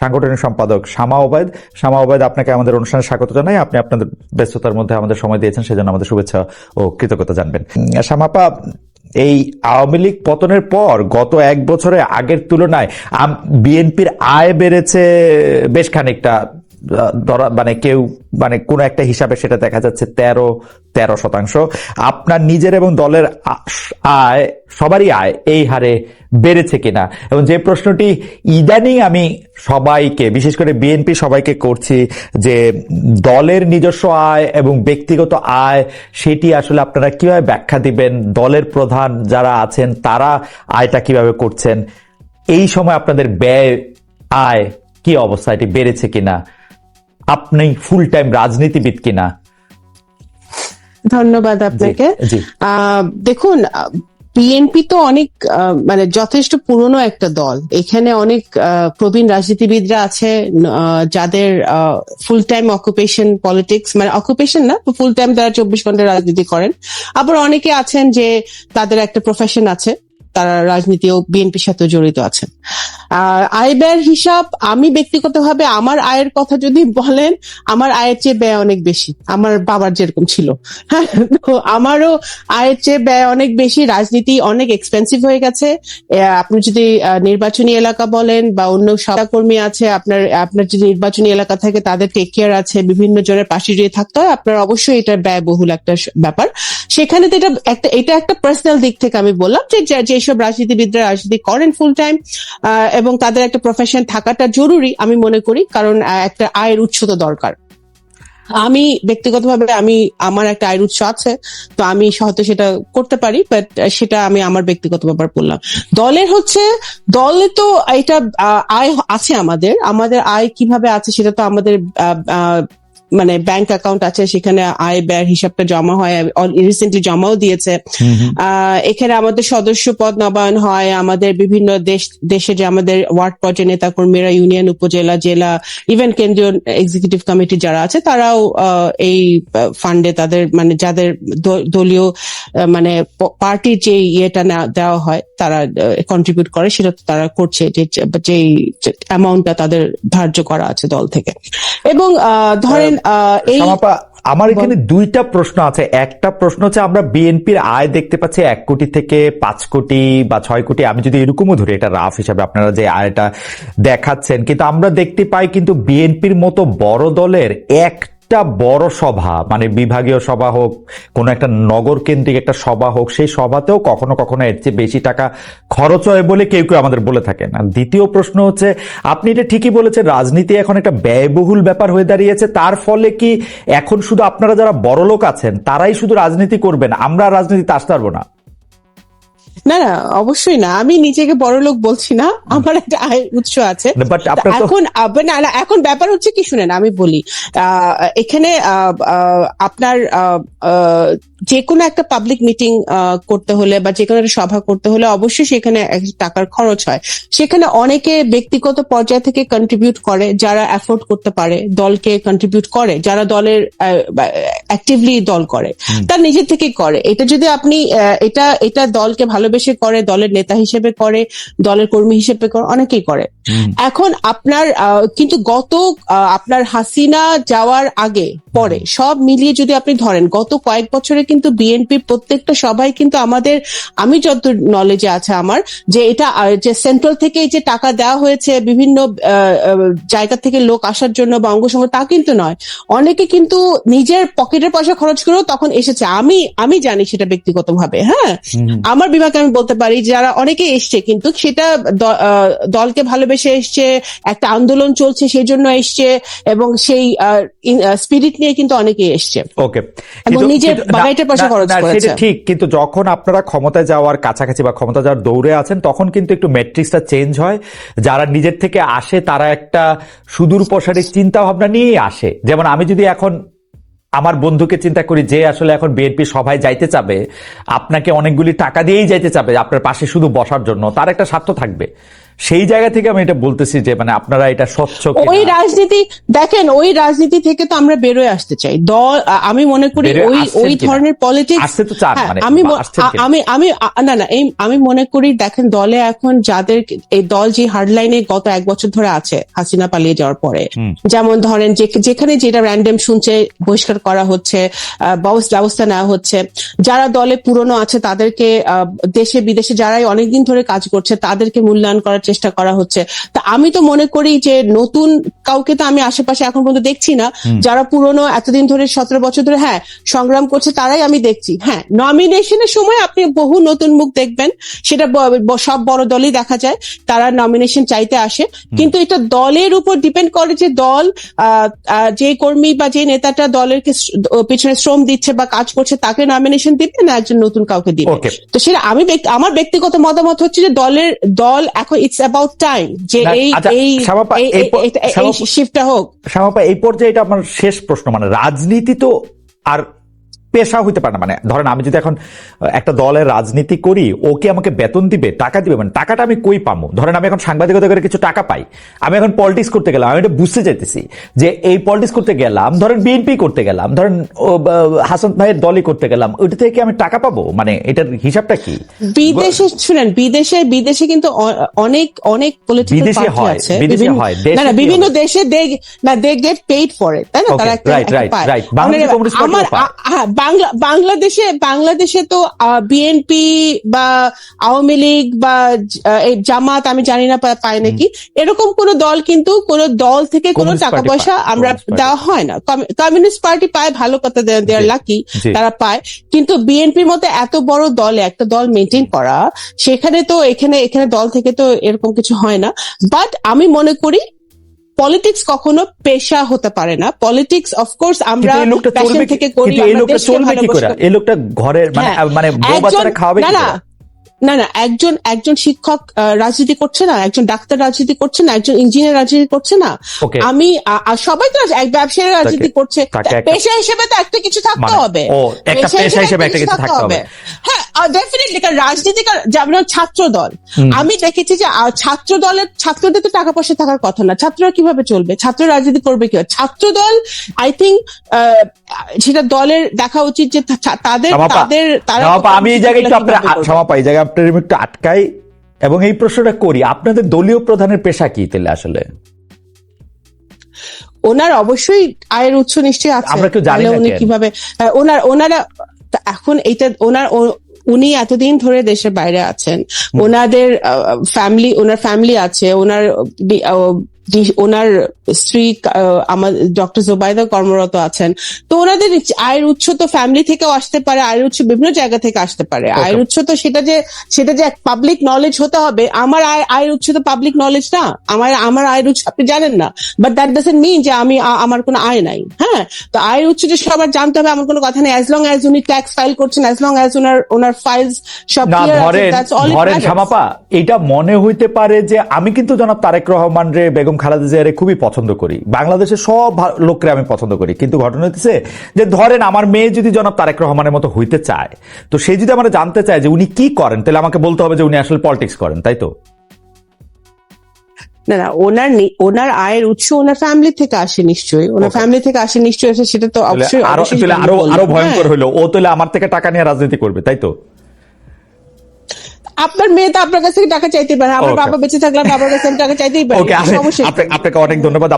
সাংগঠনিক সম্পাদক শামা ওবায়দ। শামা ওবায়দ, আপনাকে আমাদের অনুষ্ঠানে স্বাগত জানাই। আপনি আপনাদের ব্যস্ততার মধ্যে আমাদের সময় দিয়েছেন, সেজন্য আমাদের শুভেচ্ছা ও কৃতজ্ঞতা জানবেন। শামাপা, এই আওয়ামী লীগ পতনের পর গত এক বছরে আগের তুলনায় বিএনপির আয় বেড়েছে বেশ খানিকটা। কোন একটা হিসাবে সেটা দেখা যাচ্ছে 13%। আপনার নিজের এবং দলের আয়, সবারই আয় এই হারে বেড়েছে কিনা? এবং যে প্রশ্নটি ইদানিং আমি সবাইকে, বিশেষ করে বিএনপি সবাইকে করছি, যে দলের নিজস্ব আয় এবং ব্যক্তিগত আয়, সেটি আসলে আপনারা কিভাবে ব্যাখ্যা দিবেন? দলের প্রধান যারা আছেন তারা আয়টা কিভাবে করছেন? এই সময় আপনাদের ব্যয়, আয় কি অবস্থা, এটি বেড়েছে কিনা? আপনি ফুল টাইম রাজনীতিবিদ কিনা? ধন্যবাদ আপনাকে। দেখুন, বিএনপি তো অনেক যথেষ্ট পুরনো একটা দল। এখানে অনেক প্রবীণ রাজনীতিবিদরা আছে যাদের full time occupation politics, occupation না, ফুল টাইম তারা 24 ঘন্টা রাজনীতি করেন। আবার অনেকে আছেন যে তাদের একটা প্রফেশন আছে, তারা রাজনীতি ও বিএনপির সাথে জড়িত আছেন। আয় ব্যয়ের হিসাব, আমি ব্যক্তিগতভাবে আমার আয়ের কথা যদি বলেন, আমার আয়ের চেয়ে ব্যয় অনেক বেশি। আমার বাবার যেরকম ছিল, হ্যাঁ, তো আমারও আয়ের চেয়ে ব্যয় অনেক বেশি। রাজনীতি অনেক এক্সপেন্সিভ হয়ে গেছে। আপনি যদি নির্বাচনী এলাকা বলেন বা অন্য সহকর্মী আছে, আপনার যদি নির্বাচনী এলাকা থাকে তাদের টেক কেয়ার আছে, বিভিন্ন জনের পাশে দিয়ে থাকতে হয়, আপনার অবশ্যই এটা ব্যয়বহুল একটা ব্যাপার। সেখানে তো এটা একটা পার্সোনাল দিক থেকে আমি বললাম যে যেসব রাজনীতিবিদরা রাজনীতি করেন ফুল টাইম এবং তাদের একটা প্রফেশন থাকাটা জরুরি আমি মনে করি, কারণ একটা আয়ের উৎস তো দরকার। আমি ব্যক্তিগতভাবে আমার একটা আয়ের উৎস আছে, তো আমি হয়তো সেটা করতে পারি, বাট সেটা আমি আমার ব্যক্তিগত ব্যাপার বললাম। দলে তো এটা আয় আছে, আমাদের আয় কিভাবে আছে সেটা তো আমাদের ব্যাংক অ্যাকাউন্ট আছে, সেখানে আয় ব্যয়ের হিসাবটা জমা হয়, রিসেন্টলি জমাও দিয়েছে। এখানে আমাদের সদস্য পদ নবায়ন হয়, আমাদের বিভিন্ন দেশে যে আমাদের ওয়ার্ড পর্যায়ে নেতা কর্মীরা, ইউনিয়ন, উপজেলা, জেলা, ইভেন কেন্দ্রীয় এক্সিকিউটিভ কমিটি যারা আছে, তারাও এই ফান্ডে তাদের যাদের দলীয় পার্টির যে ইয়েটা দেওয়া হয়, তারা কন্ট্রিবিউট করে, সেটা তারা করছে, যে অ্যামাউন্টটা তাদের ধার্য করা আছে দল থেকে। এবং ধরেন আমার এখানে দুইটা প্রশ্ন আছে। একটা প্রশ্ন হচ্ছে, আমরা বিএনপির আয় দেখতে পাচ্ছি 1 কোটি থেকে 5 কোটি বা 6 কোটি, আমি যদি এরকমও ধরি, এটা রাফ হিসাবে আপনারা যে আয়টা দেখাচ্ছেন, কিন্তু আমরা দেখতে পাই কিন্তু বিএনপির মতো বড় দলের একটা বড় সভা, বিভাগীয় সভা হোক, কোন একটা নগর কেন্দ্রিক একটা সভা হোক, সেই সভাতেও কখনো কখনো এর চেয়ে বেশি টাকা খরচ হয় বলে কেউ কেউ আমাদের বলে থাকেন। আর দ্বিতীয় প্রশ্ন হচ্ছে, আপনি এটা ঠিকই বলেছেন, রাজনীতি এখন একটা ব্যয়বহুল ব্যাপার হয়ে দাঁড়িয়েছে। তার ফলে কি এখন শুধু আপনারা যারা বড় লোক আছেন তারাই শুধু রাজনীতি করবেন, আমরা রাজনীতিতে আসতে পারবো না? না, অবশ্যই না। আমি নিজেকে বড় লোক বলছি না, আমার একটা আয়ের উৎস আছে। এখন ব্যাপার হচ্ছে কি, শুনেন আমি বলি, এখানে আপনার যে কোনো একটা পাবলিক মিটিং করতে হলে বা যে কোনো একটা সভা করতে হলে অবশ্যই সেখানে টাকার খরচ হয়। সেখানে অনেকে ব্যক্তিগত পর্যায় থেকে কন্ট্রিবিউট করে, যারা অ্যাফোর্ড করতে পারে, দলকে কন্ট্রিবিউট করে, যারা দলের অ্যাক্টিভলি দল করে, তার নিজের থেকে করে। এটা যদি আপনি এটা দলকে ভালোবেসে করে, দলের নেতা হিসেবে করে, দলের কর্মী হিসেবে করে, অনেকেই করে। এখন কিন্তু আপনার হাসিনা যাওয়ার আগে পরে সব মিলিয়ে যদি আপনি ধরেন, গত কয়েক বছরে কিন্তু বিএনপির প্রত্যেকটা সবাই কিন্তু আমি যত নলেজে আছে আমার, যে এটা যে সেন্ট্রাল থেকে যে টাকা দেওয়া হয়েছে বিভিন্ন জায়গা থেকে লোক আসার জন্য বা অঙ্গসংঘ, তা কিন্তু নয়। অনেকে কিন্তু নিজের পকেটের পয়সা খরচ করেও তখন এসেছে। আমি জানি সেটা ব্যক্তিগতভাবে, হ্যাঁ, আমার বিভাগে আমি বলতে পারি যারা অনেকে এসছে, কিন্তু সেটা দলকে ভালোবেসে এসছে, একটা আন্দোলন চলছে সেই জন্য এসছে, এবং সেই স্পিরিট নিয়ে কিন্তু অনেকে এসছে। ওকে, এবং নিজের বাগাইটের পয়সা খরচ করেছে। সেটা ঠিক, কিন্তু যখন আপনারা ক্ষমতায় যাওয়ার কাছাকাছি বা ক্ষমতা যাওয়ার দৌড়ে আছেন, তখন কিন্তু একটু ম্যাট্রিক্সটা চেঞ্জ হয়। যারা নিজের থেকে আসে তারা একটা সুদূর প্রসারী চিন্তা ভাবনা নিয়েই আসে। যেমন আমি যদি এখন আমার বন্ধুকে চিন্তা করি, যে আসলে এখন বিএনপি সভায় যাইতে চাবে, আপনাকে অনেকগুলি টাকা দিয়েই যাইতে চাবে আপনার পাশে শুধু বসার জন্য, তার একটা স্বার্থ থাকবে। সেই জায়গা থেকে আমি এটা বলতেছি যে মানে আপনারা এটা স্বচ্ছ ওই রাজনীতি দেখেন, ওই রাজনীতি থেকে তো আমরা বেরোয় আসতে চাই। দল আমি মনে করি ওই ধরনের পলিটিক্স আসতে তো চান, মানে আমি মনে করি দেখেন, দলে এখন যাদের এই দল যে হার্ডলাইনে গত 1 বছর ধরে আছে হাসিনা পালিয়ে যাওয়ার পরে, যেমন ধরেন যেখানে যেটা র্যান্ডম শুনছে বহিষ্কার করা হচ্ছে, ব্যবস্থা নেওয়া হচ্ছে। যারা দলে পুরনো আছে তাদেরকে দেশে বিদেশে যারাই অনেকদিন ধরে কাজ করছে তাদেরকে মূল্যায়ন করার চেষ্টা করা হচ্ছে। তা আমি তো মনে করি যে নতুন কাউকে তো আমি আশেপাশে এখন পর্যন্ত দেখছি না। যারা পুরনো এতদিন ধরে 17 বছর ধরে সংগ্রাম করছে তারাই আমি দেখছি। নমিনেশনের সময় আপনি বহু নতুন মুখ দেখবেন, সেটা সব বড় দলই দেখা যায়, তারা নমিনেশন চাইতে আসে। কিন্তু এটা দলের উপর ডিপেন্ড করে যে দল যে কর্মী বা যে নেতাটা দলের পিছনে শ্রম দিচ্ছে বা কাজ করছে তাকে নমিনেশন দিবে না একজন নতুন কাউকে দিবে। তো সেটা আমার ব্যক্তিগত মতামত হচ্ছে যে দল এখন ইটস অ্যাবাউট টাইম যে এই শিফটটা হোক। শ্যামাপা, এই পর্যায়ে এটা আমার শেষ প্রশ্ন, মানে রাজনীতি তো আর পেশা হইতে পারে না। মানে ধরেন আমি যদি এখন একটা দলের রাজনীতি করি, ওকে আমাকে বেতন দিবে, টাকা দিবে, মানে টাকাটা আমি কই পাবো? ধরেন আমি এখন সাংবাদিকতা করে কিছু টাকা পাই, আমি এখন পলিটিক্স করতে গেলাম, আমি এটা বুঝতে চাইতেছি যে এই পলিটিক্স করতে গেলাম, ধরেন বিএনপি করতে গেলাম, ধরেন হাসান ভাইয়ের দলই করতে গেলাম, ওইটা থেকে আমি টাকা পাবো, মানে এটার হিসাবটা কি? বিদেশে শুনেন, বিদেশে কিন্তু অনেক পলিটিক্যাল পার্টি আছে, বিভিন্ন দেশে they get paid for it, তাই না? তারা বাংলাদেশে তো বিএনপি বা আওয়ামী লীগ বা জামাত, আমি জানি না পায় নাকি, এরকম কোন দল কিন্তু কোন দল থেকে কোনো টাকা পয়সা আমরা দেওয়া হয় না। কমিউনিস্ট পার্টি পায়, ভালো কথা, দেয়ার লাকি, তারা পায়। কিন্তু বিএনপির মতো এত বড় দলে একটা দল মেনটেন করা, সেখানে তো এখানে দল থেকে তো এরকম কিছু হয় না। বাট আমি মনে করি পলিটিক্স কখনো পেশা হতে পারে না। পলিটিক্স অফকোর্স আমরা প্যাশন থেকে করি। এই লোকটা ঘরের মানে বউ বাচ্চারা খাওয়াবে কি করে? না, একজন শিক্ষক রাজনীতি করছে না, একজন ডাক্তার রাজনীতি করছে না, একজন ইঞ্জিনিয়ার রাজনীতি করছে না। আমি সবাই তো এক ব্যবসায়ী রাজনীতি করছে। পেশা হিসেবে তো একটা কিছু থাকতে হবে। হ্যাঁ, ডেফিনেটলি। কারণ রাজনীতি, যেমন ছাত্র দল, আমি দেখেছি যে ছাত্রদের তো টাকা পয়সা থাকার কথা না। ছাত্ররা কিভাবে চলবে? ছাত্র রাজনীতি করবে কিভাবে? ছাত্র দল আই থিঙ্ক সেটা দলের দেখা উচিত যে আমি এই জায়গায় একটু আটকাই এবং এই প্রশ্নটা করি, আপনাদের দলীয় প্রধানের পেশা কি তাহলে? আসলে ওনার অবশ্যই আয়ের উৎস নিশ্চয়ই আছে, আমরা কেউ জানি না উনি কিভাবে ওনারা এখন উনি এতদিন ধরে দেশের বাইরে আছেন, ওনার ফ্যামিলি আছে, ওনার স্ত্রী আমার ডক্টর জোবাইদা কর্মরত আছেন। তো ওনাদের আয়ের উৎস তো ফ্যামিলি থেকেও আসতে পারে, আয়ের উৎস বিভিন্ন জায়গা থেকে আসতে পারে। আয়ের উৎস তো সেটা যে পাবলিক নলেজ হতে হবে। আমার আয়ের উৎস তো পাবলিক নলেজ না। আমার আয়ের উৎস আপনি জানেন না, বাট দ্যাট ডাজন্ট মিন যে আমার কোনো আয় নাই। হ্যাঁ, তো আয়ের উৎস যে সবার জানতে হবে আমার কোনো কথা নেই। অ্যাজ লং অ্যাজ উনি ট্যাক্স ফাইল করছেন, অ্যাজ লং অ্যাজ ওনার ফাইলস সব ক্লিয়ার আছে, দ্যাটস অল ইট ম্যাটার্স। শামাপা, এটা মনে হইতে পারে যে আমি কিন্তু জনাব তারেক রহমান রে, বেগম খালেদা জিয়ারে খুবই পছন্দ করি, বাংলাদেশের সব লোকরে আমি পছন্দ করি, কিন্তু ঘটনা হচ্ছে যে ধরেন আমার মেয়ে যদি জনাব তারেক রহমানের মতো হইতে চায়, তো সে যদি আমরা জানতে চায় যে উনি কি করেন, তাহলে আমাকে বলতে হবে যে উনি আসলে পলিটিক্স করেন, তাই তো? না, ওনার আয়ের উৎস ওনার ফ্যামিলি থেকে আসে নিশ্চয়ই, সেটা তো অবশ্যই আরো ভয়ঙ্কর হলো, ও তাহলে আমার থেকে টাকা নিয়ে রাজনীতি করবে, তাই তো? আপনার মেয়ে তো আপনার কাছ থেকে টাকা চাইতে পারে, আমার বাবা বেঁচে থাকলে বাবার কাছে টাকা চাইতেই পারে। আপনাকে অনেক ধন্যবাদ।